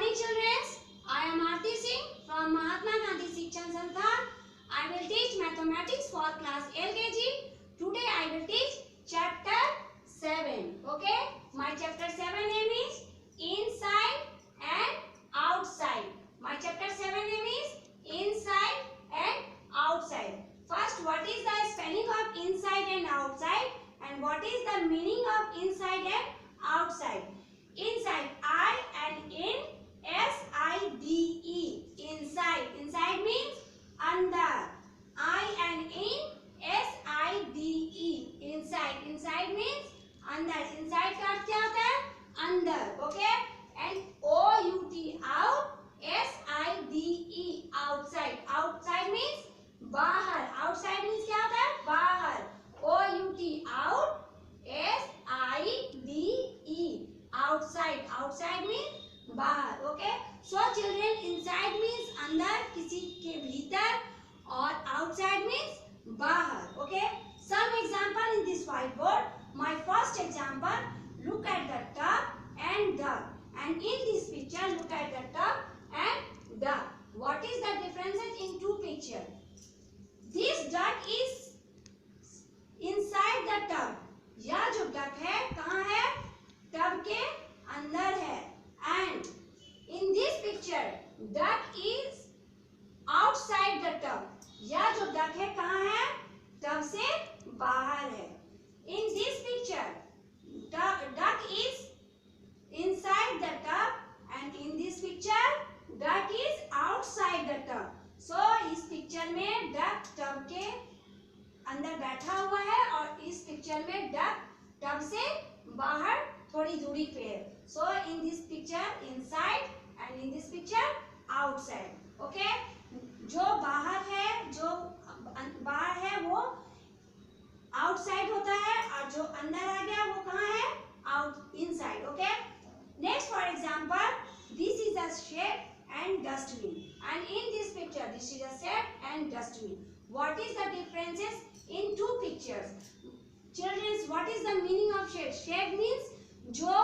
morning children. I am Aarti Singh from Mahatma Gandhi Shikshan Sansthan. I will teach mathematics for class LKG. Today I will teach chapter 7. Okay? My chapter 7 name is Inside and Outside. My chapter 7 name is Inside and Outside. First, what is the spelling of inside and outside, and what is the meaning of inside and outside? Inside, I and in SIDE. Inside. Inside means अंदर. I and in SIDE. Inside. Inside means अंदर. Inside का अर्थ क्या होता है? अंदर. Okay? And OUT out. SIDE outside. Outside means बाहर. Outside means क्या होता है? बाहर. OUT out. SIDE outside. Outside means बाहर. Okay? So children, inside means अंदर, किसी के भीतर, और outside means बाहर. Okay? Some example in this whiteboard. My first example, look at the tub and duck. And in this picture, look at the tub and duck. What is the differences in two pictures? This duck is inside the tub. यह जो duck है कहाँ है? Tub के अंदर है. And in this picture, duck is outside the tub. यह जो duck है कहाँ है? टब से बाहर है. In this picture, duck is inside the tub, and in this picture, duck is outside the tub. So इस पिक्चर में duck टब के अंदर बैठा हुआ है, और इस पिक्चर में duck टब से बाहर थोड़ी दूरी पे है. So in this picture inside, and in this picture outside. Okay? जो बाहर है, जो बाहर है वो outside होता है, और जो अंदर आ गया वो कहाँ है? Inside. Okay? Next, for example, this is a shed and dustbin. And in this picture, this is a shed and dustbin. What is the differences in two pictures? Children, what is the meaning of shed? Shed means जो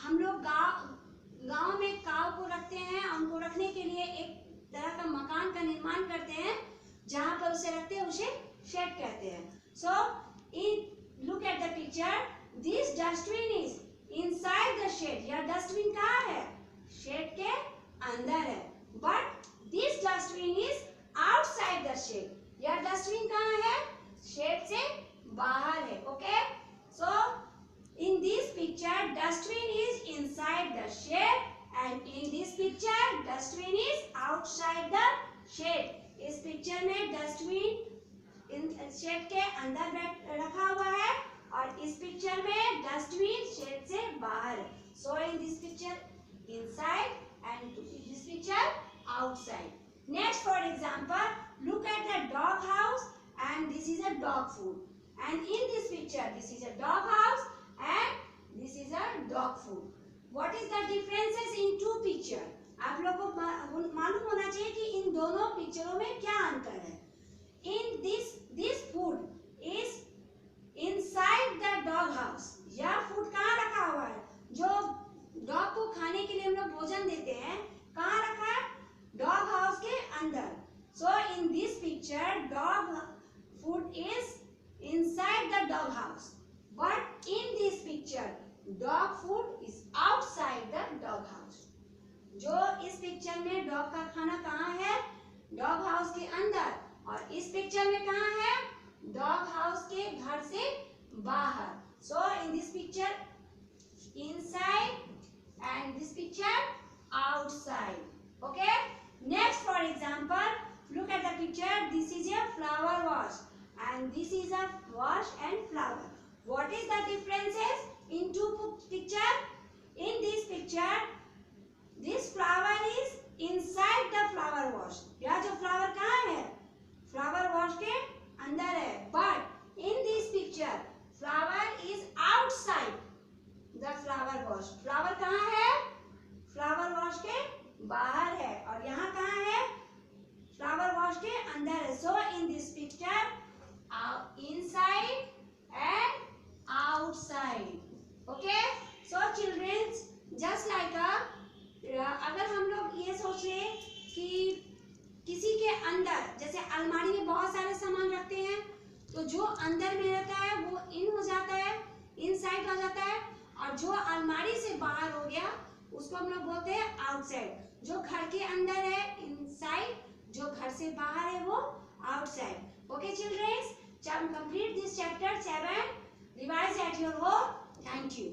हम लोग गांव में काव को रखते हैं, उनको रखने के लिए एक तरह का मकान का निर्माण करते हैं, जहां पर उसे रखते हैं, उसे शेड कहते हैं. So, look at the picture. This dustbin is inside the shed. यह डस्टबिन कहाँ है? शेड के अंदर है. But this dustbin is outside the shed. यह डस्टबिन कहाँ है? शेड से बाहर है. Okay? So in this picture, dustbin is inside the shed, and in this picture, dustbin is outside the shed. इस पिक्चर में डस्टबिन शेड के अंदर रखा हुआ है, और इस पिक्चर में डस्टबिन शेड से बाहर है. So in this picture inside, and in this picture outside. Next, for example, look at the dog house, and this is a dog food. And in this picture, this is a dog house, and this is a dog food. What is the differences in two picture? आप लोगों को मालूम होना चाहिए कि इन दोनों पिक्चरों में क्या अंतर है. In this food is inside the dog house. यह फूड कहाँ रखा हुआ है? जो डॉग को खाने के लिए हम लोग भोजन देते हैं, कहाँ रखा है? डॉग हाउस के अंदर. So in this picture, dog food is inside the dog house. But in this picture, dog food is outside the dog house. जो इस पिक्चर में डॉग का खाना कहाँ है? डॉग हाउस के अंदर. और इस पिक्चर में कहाँ है? डॉग हाउस के घर से बाहर. So in this picture inside, and this picture outside. Okay? Next, for example, look at the picture. This is a flower wash, and this is a wash and flower. What is the differences in two picture? In this picture, this flower is inside the flower wash. यह जो flower कहाँ है? Flower wash के अंदर है. But in this picture, flower is outside the flower wash. Flower कहाँ है? Flower wash के बाहर है. और यहाँ कहाँ है? Flower wash के अंदर है. So in this picture, inside and outside. Okay? So children, just like a अगर अंदर, जैसे अलमारी में बहुत सारे सामान रखते हैं, तो जो अंदर में रहता है वो इन हो जाता है, इनसाइड हो जाता है, और जो अलमारी से बाहर हो गया उसको हम लोग बोलते हैं आउटसाइड। जो घर के अंदर है इनसाइड, जो घर से बाहर है वो outside. Okay children, complete this chapter 7, revise at your home. Thank you.